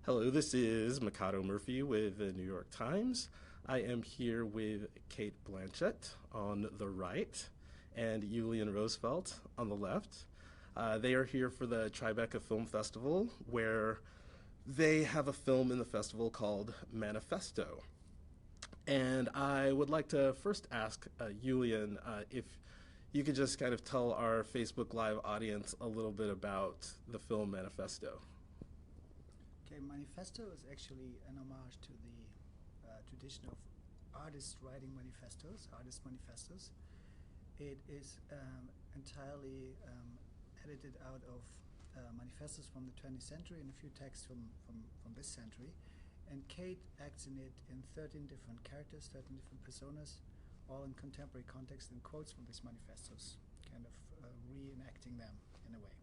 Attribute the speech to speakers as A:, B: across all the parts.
A: Hello, this is Mikado Murphy with the New York Times. I am here with Cate Blanchett on the right and Julian Rosefeldt on the left. They are here for the Tribeca Film Festival, where they have a film in the festival called Manifesto. And I would like to first ask Julian if you could just kind of tell our Facebook Live audience a little bit about the film Manifesto.
B: Okay, Manifesto is actually an homage to the tradition of artists writing manifestos, artist manifestos. It is entirely edited out of manifestos from the 20th century and a few texts from this century. And Cate acts in it in 13 different characters, 13 different personas, all in contemporary context, and quotes from these manifestos, kind of reenacting them in a way.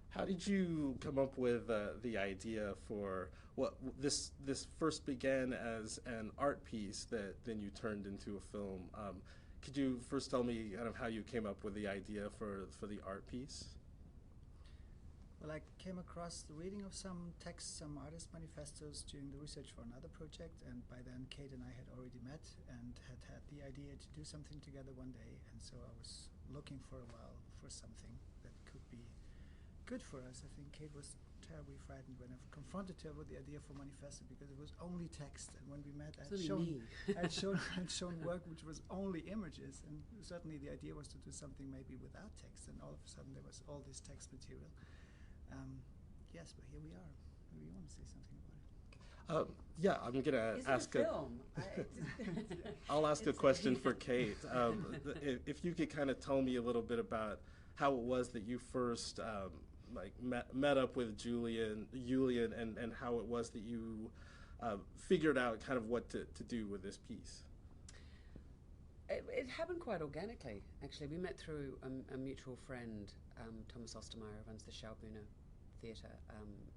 A: How did you come up with the idea for what this first began as an art piece that then you turned into a film? Could you first tell me kind of how you came up with the idea for the art piece?
B: Well, I came across the reading of some texts, some artist manifestos during the research for another project, and by then Cate and I had already met and had the idea to do something together one day, and so I was looking for a while for something that could be good for us. I think Cate was terribly frightened when I confronted her with the idea for Manifesto, because it was only text, and when we met I had shown work which was only images, and certainly the idea was to do something maybe without text, and all of a sudden there was all this text material. Yes, but here we are. Maybe you want to say something about it.
A: Yeah, I'm gonna ask
C: a film.
A: I'll ask a question for Cate. If you could kind of tell me a little bit about how it was that you first met up with Julian, and how it was that you figured out kind of what to do with this piece.
C: It happened quite organically, actually. We met through a mutual friend, Thomas Ostermeyer, who runs the Schaubühne Theatre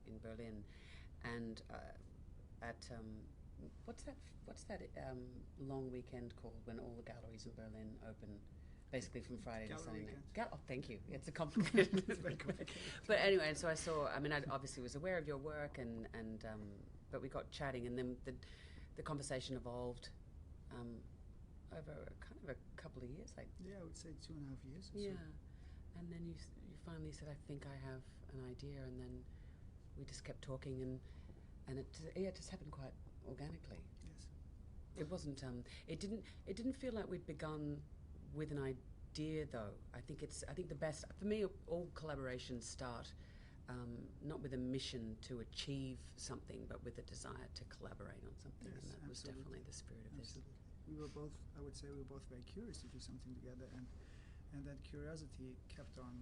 C: in Berlin, and at what's that long weekend called when all the galleries in Berlin open, basically from Friday to Sunday night. Oh, thank you. It's a complicated. But anyway, and so I saw. I mean, I obviously was aware of your work, and but we got chatting, and then the conversation evolved over kind of a couple of years.
B: Yeah, I would say 2.5 years. Or
C: yeah,
B: so.
C: And then you finally said, "I think I have an idea," and then we just kept talking, and it just happened quite organically.
B: Yes.
C: It wasn't. It didn't feel like we'd begun with an idea, though. I think the best for me. All collaborations start not with a mission to achieve something, but with a desire to collaborate on something,
B: yes,
C: and that was definitely the spirit of this.
B: We were both. I would say we were both very curious to do something together, and that curiosity kept on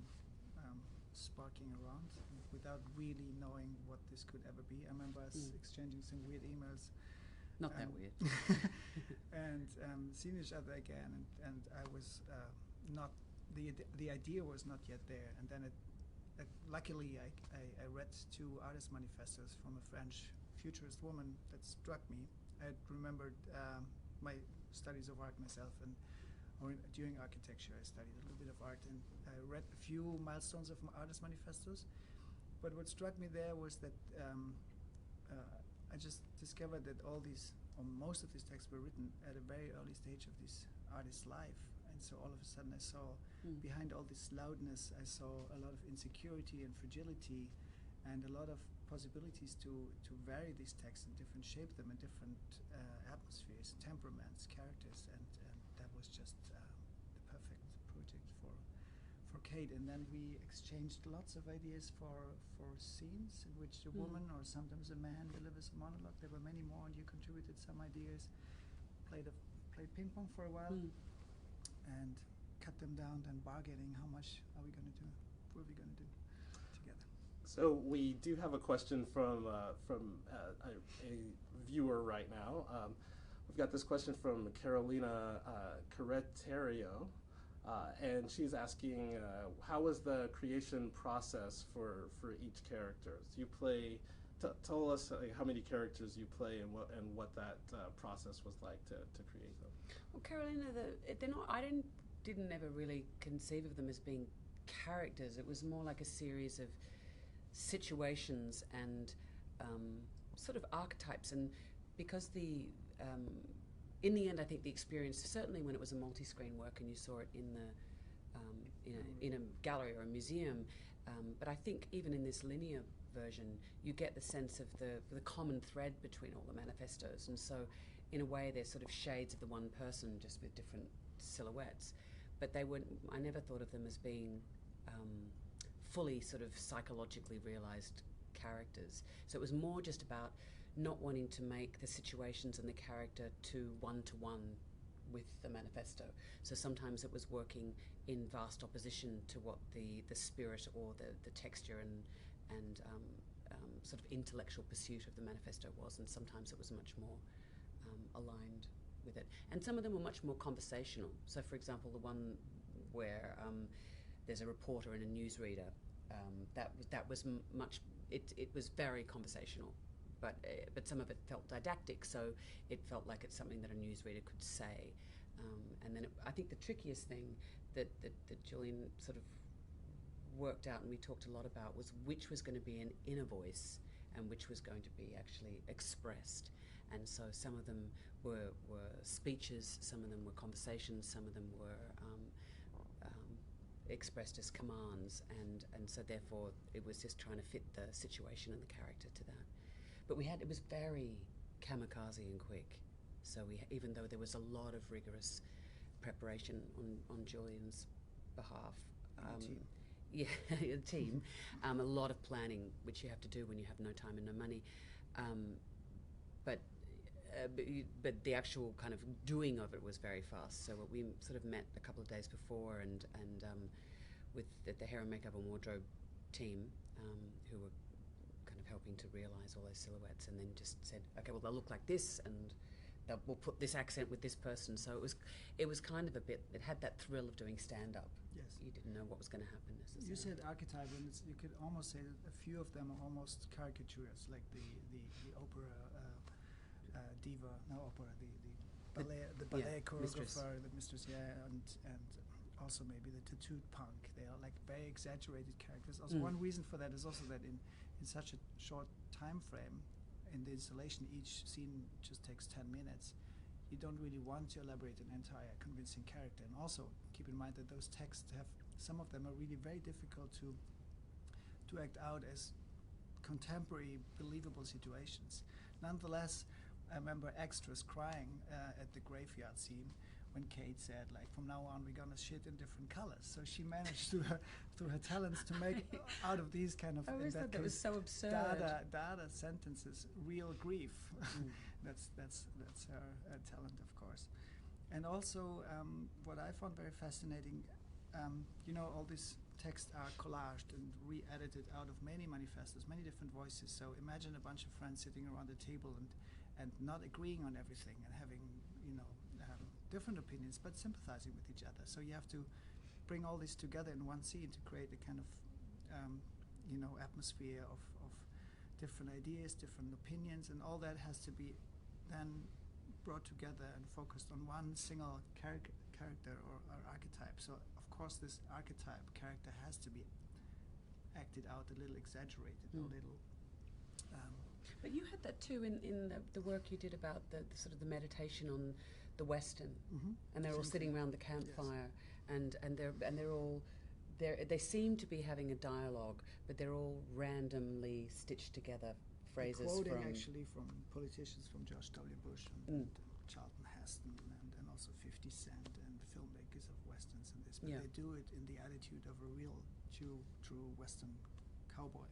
B: sparking around without really knowing what this could ever be. I remember us exchanging some weird emails.
C: Not that weird.
B: And seeing each other again, and I was not, the idea was not yet there. And then luckily I read 2 artist manifestos from a French futurist woman that struck me. I remembered my studies of art myself, and during architecture I studied a little bit of art, and I read a few milestones of artist manifestos. But what struck me there was that I just discovered that all these, or most of these texts were written at a very early stage of this artist's life. And so all of a sudden I saw behind all this loudness, I saw a lot of insecurity and fragility, and a lot of possibilities to vary these texts and shape them in different atmospheres, temperaments, characters, and that was just the perfect project for Cate. And then we exchanged lots of ideas for scenes in which a woman or sometimes a man delivers a monologue. There were many more, and you contributed some ideas. Played ping pong for a while, and cut them down. Then bargaining, how much are we going to do? What are we going to do together?
A: So we do have a question from a viewer right now. We've got this question from Carolina Carreterio. And she's asking, how was the creation process for each character? So you play. Tell us how many characters you play and what that process was like to create them.
C: Well, Carolina, they're not. I didn't ever really conceive of them as being characters. It was more like a series of situations and sort of archetypes, and because in the end, I think the experience, certainly when it was a multi-screen work and you saw it in a gallery or a museum, but I think even in this linear version, you get the sense of the common thread between all the manifestos, and so in a way they're sort of shades of the one person, just with different silhouettes. But I never thought of them as being fully sort of psychologically realized characters. So it was more just about not wanting to make the situations and the character too one-to-one with the manifesto. So sometimes it was working in vast opposition to what the spirit or the texture and sort of intellectual pursuit of the manifesto was, and sometimes it was much more aligned with it. And some of them were much more conversational. So for example, the one where there's a reporter and a newsreader, that was much, it was very conversational, but some of it felt didactic, so it felt like it's something that a newsreader could say. And then I think the trickiest thing that Julian sort of worked out, and we talked a lot about, was which was going to be an inner voice and which was going to be actually expressed. And so some of them were speeches, some of them were conversations, some of them were expressed as commands, and so therefore it was just trying to fit the situation and the character to that. But it was very kamikaze and quick. So even though there was a lot of rigorous preparation on Julian's behalf, team, a lot of planning, which you have to do when you have no time and no money, but the actual kind of doing of it was very fast. So we sort of met a couple of days before, and with the hair and makeup and wardrobe team, who were kind of helping to realise all those silhouettes, and then just said, okay, well, they'll look like this, and we'll put this accent with this person. So it was kind of it had that thrill of doing stand-up.
B: Yes.
C: You didn't know what was going to happen necessarily.
B: You said archetype, and you could almost say that a few of them are almost caricatures, like the opera diva, the ballet choreographer, the mistress, and also maybe the tattooed punk. They are like very exaggerated characters. Also, one reason for that is also that in such a short time frame, in the installation, each scene just takes 10 minutes. You don't really want to elaborate an entire convincing character. And also keep in mind that those texts some of them are really very difficult to act out as contemporary, believable situations. Nonetheless, I remember extras crying at the graveyard scene when Kate said, like, from now on we're gonna shit in different colors. So she managed through her talents to make out of these kind of,
C: I always thought that was so absurd.
B: Dada sentences, real grief. That's her talent, of course. And also, what I found very fascinating, all these texts are collaged and re-edited out of many manifestos, many different voices. So imagine a bunch of friends sitting around a table and not agreeing on everything and having, different opinions, but sympathizing with each other. So you have to bring all this together in one scene to create a kind of, atmosphere of different ideas, different opinions, and all that has to be then brought together and focused on one single character or archetype. So of course this archetype character has to be acted out a little, exaggerated, a little.
C: But you had that too in the work you did about the sort of the meditation on the Western, and they're all sitting around the campfire, yes. and they're all they seem to be having a dialogue, but they're all randomly stitched together phrases
B: quoting actually from politicians, from George W. Bush and Charlton Heston and also 50 Cent and filmmakers of Westerns and this, but they do it in the attitude of a real true Western cowboy.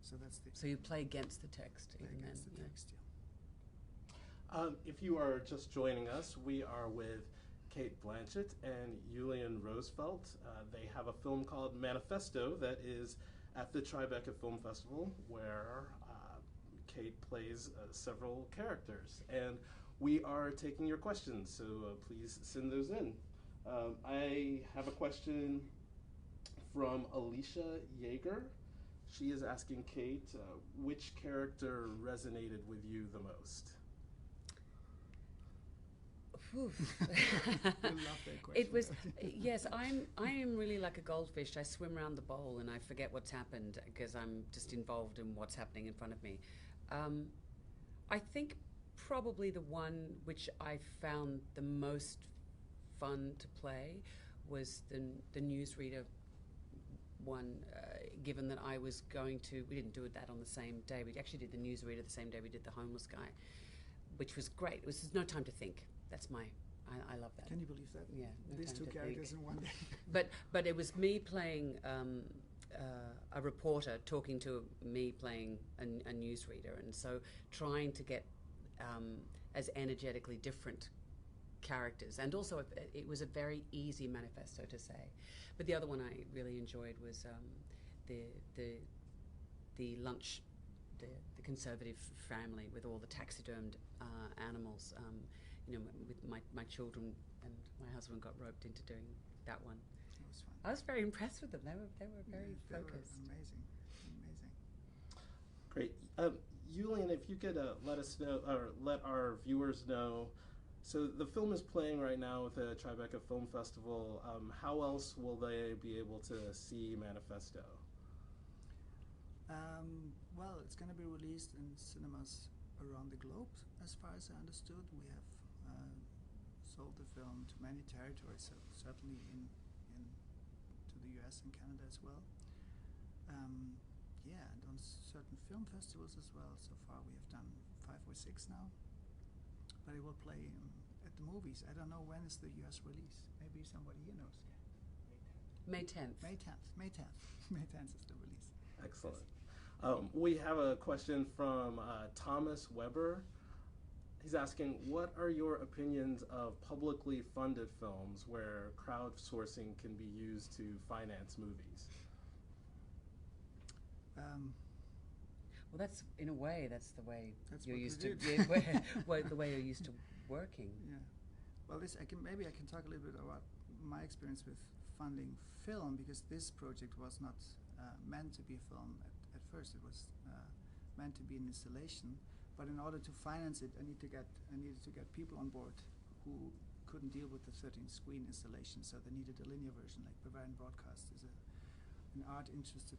B: So that's the.
C: So you play against the text.
B: Play against the text, yeah.
A: If you are just joining us, we are with Cate Blanchett and Julian Rosefeldt. They have a film called Manifesto that is at the Tribeca Film Festival, where Cate plays several characters. And we are taking your questions, so please send those in. I have a question from Alicia Yeager. She is asking Cate, which character resonated with you the most?
C: Oof.
B: I love that question.
C: It was yes. I am really like a goldfish. I swim around the bowl and I forget what's happened because I'm just involved in what's happening in front of me. I think probably the one which I found the most fun to play was the newsreader one. Given that I was going to, we didn't do that on the same day. We actually did the newsreader the same day we did the homeless guy, which was great. It was no time to think. That's my, I love that.
B: Can you believe that?
C: Yeah. No
B: These
C: time
B: two
C: to
B: characters
C: think.
B: in one day.
C: But it was me playing a reporter talking to me playing a newsreader, and so trying to get as energetically different characters, and also it was a very easy manifesto to say. But the other one I really enjoyed was the lunch, the conservative family with all the taxidermed animals. You know, with my children and my husband got roped into doing that one.
B: That was fun.
C: I was very impressed with them. They were very
B: They were
C: focused.
B: amazing.
A: Great. Julian, if you could let us know, or let our viewers know, so the film is playing right now at the Tribeca Film Festival. How else will they be able to see Manifesto?
B: Well, it's going to be released in cinemas around the globe, as far as I understood. We have sold the film to many territories, so certainly to the US and Canada as well. Yeah, and on certain film festivals as well. So far we have done 5 or 6 now. But it will play at the movies. I don't know when is the US release. Maybe somebody here knows.
C: May 10th.
B: May 10th. May 10th. May 10th is the release.
A: Excellent. We have a question from Thomas Weber. He's asking, what are your opinions of publicly funded films where crowdsourcing can be used to finance movies?
C: Well, that's in a way that's the way
B: That's
C: you're
B: what we
C: used to
B: did.
C: the way you're used to working.
B: Yeah. Well, maybe I can talk a little bit about my experience with funding film, because this project was not meant to be a film at first. It was meant to be an installation. But in order to finance it, I needed to get people on board who couldn't deal with the 13-screen installation, so they needed a linear version. Like Bavarian Broadcast is an art-interested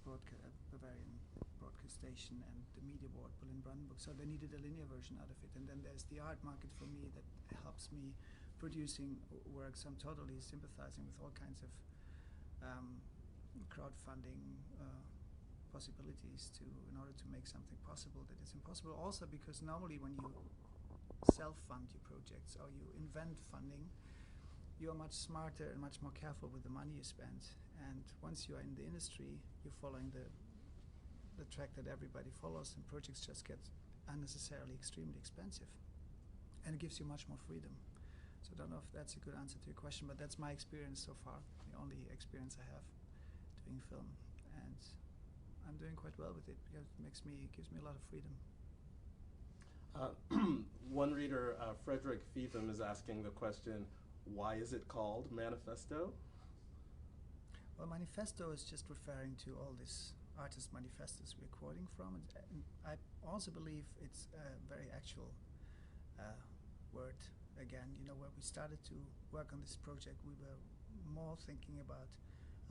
B: Bavarian broadcast station, and the Media Board, Berlin-Brandenburg. So they needed a linear version out of it. And then there's the art market for me that helps me producing works. I'm totally sympathizing with all kinds of crowdfunding possibilities in order to make something possible that is impossible. Also because normally when you self-fund your projects or you invent funding, you're much smarter and much more careful with the money you spend. And once you are in the industry, you're following the track that everybody follows, and projects just get unnecessarily extremely expensive. And it gives you much more freedom. So I don't know if that's a good answer to your question, but that's my experience so far, the only experience I have doing film. And I'm doing quite well with it because it gives me a lot of freedom.
A: One reader, Frederick Feetham, is asking the question, why is it called Manifesto?
B: Well, Manifesto is just referring to all these artist manifestos we're quoting from. And I also believe it's a very actual word. Again, you know, when we started to work on this project, we were more thinking about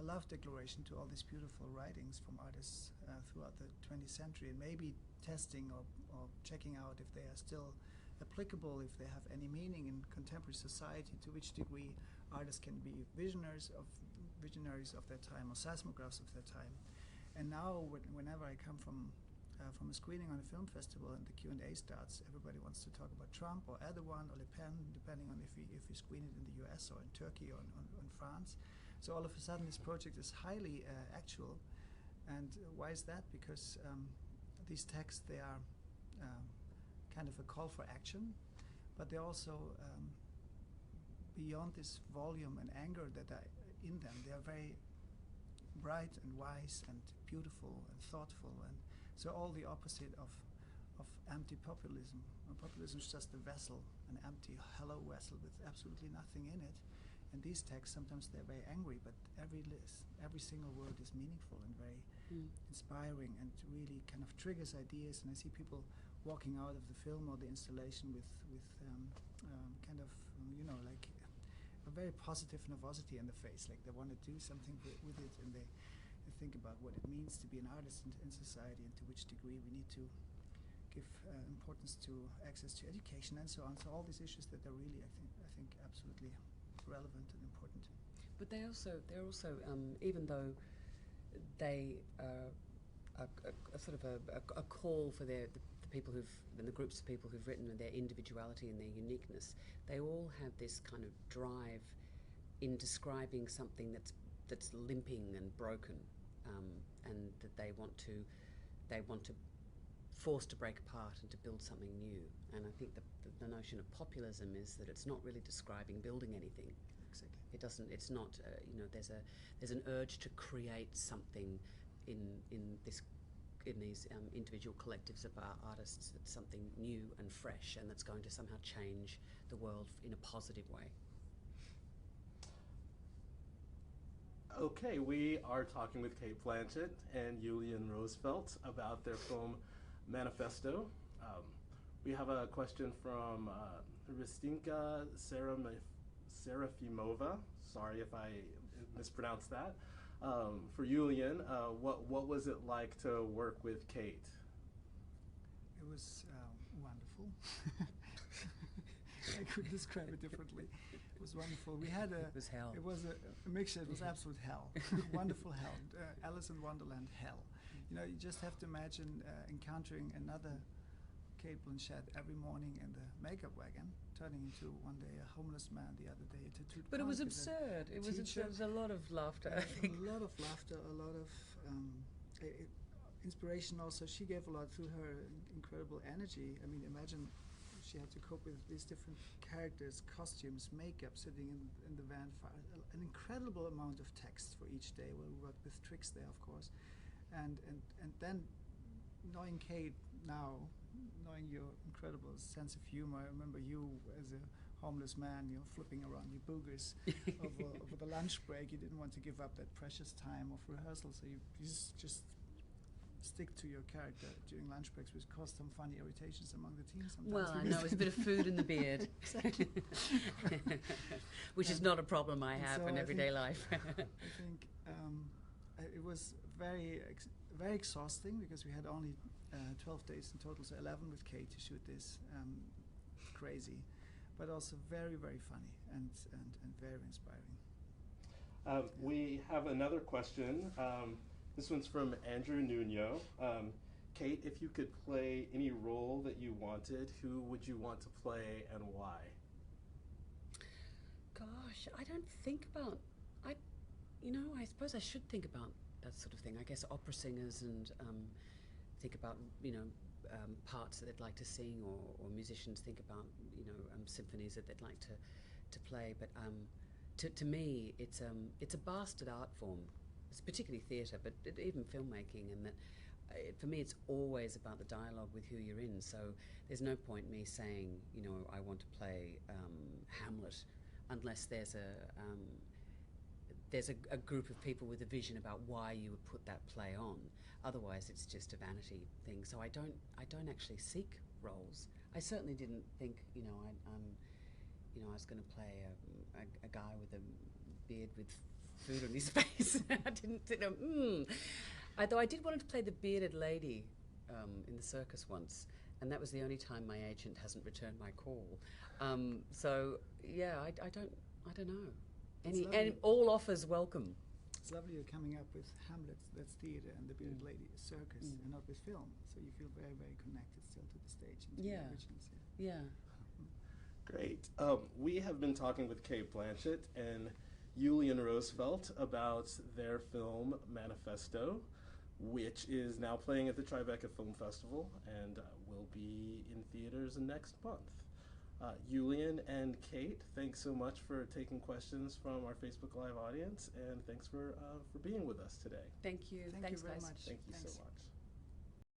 B: a love declaration to all these beautiful writings from artists throughout the 20th century, and maybe testing or checking out if they are still applicable, if they have any meaning in contemporary society, to which degree artists can be visionaries of their time or seismographs of their time. And now, whenever I come from a screening on a film festival and the Q&A starts, everybody wants to talk about Trump or Erdogan or Le Pen, depending on if we screen it in the US or in Turkey or in France. So all of a sudden this project is highly actual. And why is that? Because these texts, they are kind of a call for action, but they're also beyond this volume and anger that are in them. They are very bright and wise and beautiful and thoughtful, and so all the opposite of empty populism. Populism is just a vessel, an empty, hollow vessel with absolutely nothing in it. And these texts, sometimes they're very angry, but every single word is meaningful and very inspiring and really kind of triggers ideas. And I see people walking out of the film or the installation with kind of like a very positive nervosity in the face, like they want to do something with it, and they think about what it means to be an artist in society, and to which degree we need to give importance to access to education and so on. So all these issues that are really, I think absolutely relevant and important.
C: But they're also even though they are a sort of a call for the people and the groups of people who've written, and their individuality and their uniqueness, they all have this kind of drive in describing something that's limping and broken, and that they want to force to break apart and to build something new. And I think the notion of populism is that it's not really describing building anything.
B: Exactly.
C: It doesn't. It's not. There's an urge to create something in these individual collectives of artists that's something new and fresh, and that's going to somehow change the world in a positive way.
A: Okay, we are talking with Cate Blanchett and Julian Rosefeldt about their film Manifesto. We have a question from Ristinka Serafimova. Sorry if I mispronounced that. For Julian, what was it like to work with Cate?
B: It was wonderful. I could describe it differently. It was wonderful. We had
C: It was hell.
B: It was a mixture. It was absolute hell. Wonderful hell. Alice in Wonderland hell. You know, you just have to imagine encountering another Cate Blanchett every morning in the makeup wagon, turning into one day a homeless man, the other day a tattooed
C: But it was
B: punk,
C: absurd. It was absurd. There was a lot of laughter. I think.
B: A lot of laughter, a lot of inspiration also. She gave a lot through her incredible energy. I mean, imagine she had to cope with these different characters, costumes, makeup, sitting in the van, an incredible amount of text for each day. Well, we worked with tricks there, of course. And then knowing Cate now, knowing your incredible sense of humor, I remember you as a homeless man, you know, flipping around your boogers over the lunch break. You didn't want to give up that precious time of rehearsal, so you just stick to your character during lunch breaks, which caused some funny irritations among the team sometimes.
C: Well, I know, it's a bit of food in the beard.
B: Exactly.
C: Which is not a problem I have
B: so
C: in
B: I
C: everyday
B: think-
C: life.
B: I think it was very exhausting, because we had only 12 days in total, so 11 with Cate to shoot this. Crazy, but also very, very funny and very inspiring.
A: We have another question. This one's from Andrew Nuno. Cate, if you could play any role that you wanted, who would you want to play and why?
C: Gosh, I don't think about. I suppose I should think about that sort of thing. I guess opera singers, and think about parts that they'd like to sing, or musicians think about symphonies that they'd like to play. But to me, it's a bastard art form. It's particularly theatre, but even filmmaking, and that for me it's always about the dialogue with who you're in. So there's no point me saying, I want to play Hamlet, unless there's a group of people with a vision about why you would put that play on. Otherwise, it's just a vanity thing. So I don't actually seek roles. I certainly didn't think, I was going to play a guy with a beard with food on his face. I didn't think, Though I did want to play the bearded lady in the circus once, and that was the only time my agent hasn't returned my call. So yeah, I don't know. And all offers welcome.
B: It's lovely you're coming up with Hamlet, that's theatre, and the Bearded Lady is circus, and not with film. So you feel very, very connected still to the stage and to the originals.
C: Yeah.
A: Great. We have been talking with Cate Blanchett and Julian Rosefeldt about their film Manifesto, which is now playing at the Tribeca Film Festival and will be in theaters next month. Julian and Cate, thanks so much for taking questions from our Facebook Live audience, and thanks for being with us today.
C: Thank you.
B: Thank
C: Thanks,
B: you very
C: guys.
B: much.
A: Thank you
B: Thanks.
A: so much.